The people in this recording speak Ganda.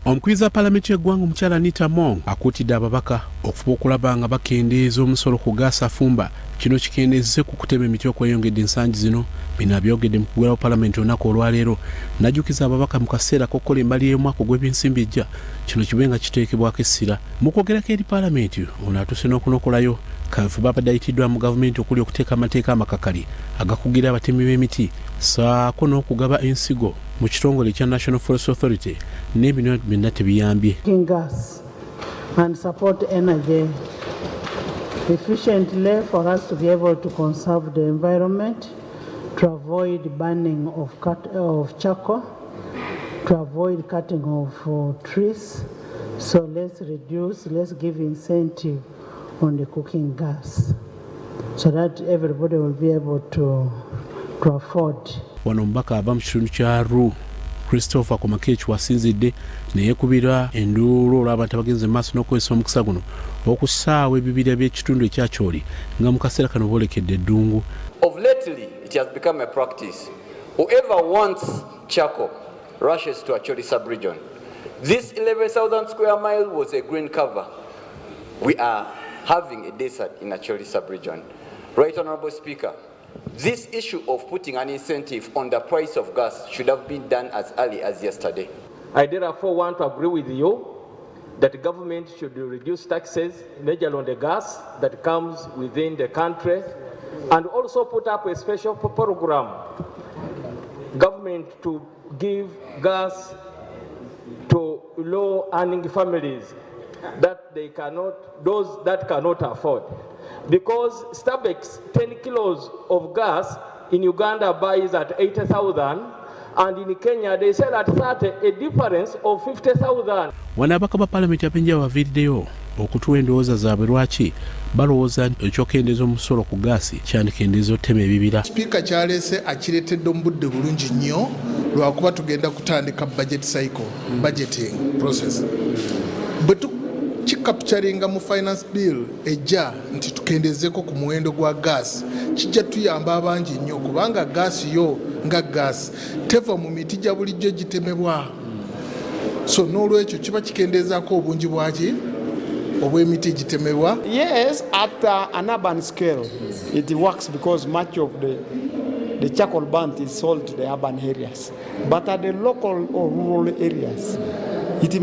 Omukubiriza Paalamenti y'eggwanga omukyala Sipiika Among akuutidde ababaka okufuba okulaba nga bakendeeza omusolo ku gaasi afumba. Kino kikendeezezze ku kutema emiti okweyongedde ensangi zino. Bino abyogedde mu kuggulawo Paalamenti olunaku olwaleero. N'ajjukiza ababaka mu kaseera k'okukola embali y'omwaka ogw'ebyensimbi ejja kino kibe nga kiteekebwako essira. Mu kwogerako eri Paalamenti, ono atuuse n'okunokolayo kaweefube abadde ayitiddwa mu gavumenti okuli okuteeka amateeka amakakali agakugira abatemi b'emiti ssaako n'okugaba ensigo mu kitongole ekya National Forest Authority n'ebino byonna tebiyambye. Gas and support energy efficiently for us to be able to conserve the environment, to avoid burning of charcoal, to avoid cutting of trees. So let's give incentive on the cooking gas so that everybody will be able to afford. Wano mbaka aba mu kitundu kya Ru Christopher Komakechi wasinzidde neyeekubira enduulu olw'abantu abagenze maaso n'okukozesa omukisa guno okusaawa ebibira by'ekitundu ekya Choli nga mu kaseera kano boolekedde eddungu. Of lately, it has become a practice. Whoever wants charcoal rushes to a Choli sub-region. This 11,000 square mile was a green cover. We are having a desert in a Choli sub-region. Right, Honorable Speaker, this issue of putting an incentive on the price of gas should have been done as early as yesterday. I therefore want to agree with you that the government should reduce taxes, majorly on the gas that comes within the country, and also put up a special program, government to give gas to low-earning families that those that cannot afford. Because Starbucks 10 kilos of gas in Uganda buys at 80,000, and in Kenya they sell at 30, a difference of 50,000. Wano ababaka ba Paalamenti abenja baviirideyo okutuwa endowooza zaabwe lwaki balowooza ekyokendeeza omusolo ku gaasi kyandikendeeza otema ebibira. Sipiika kyaleese akireetedde mu budde bulungi nnyo lwakuba tugenda kutandika budget cycle, budgeting process. Kikapcharinga mu finance bill ejja nti tukendezeeko ku muwendo gwa gaasi kijja tuyamba abangi nnyo kubanga gaasi yo nga gaasi teva mu miti gya bulijjo gitemebwa. So n'olwekyo kiba kikendeezaako obungi bwaki obw'emiti gitemebwa. Yes, at an urban scale it works because much of the charcoal burnt is sold to the urban areas, but at the local or rural areas it may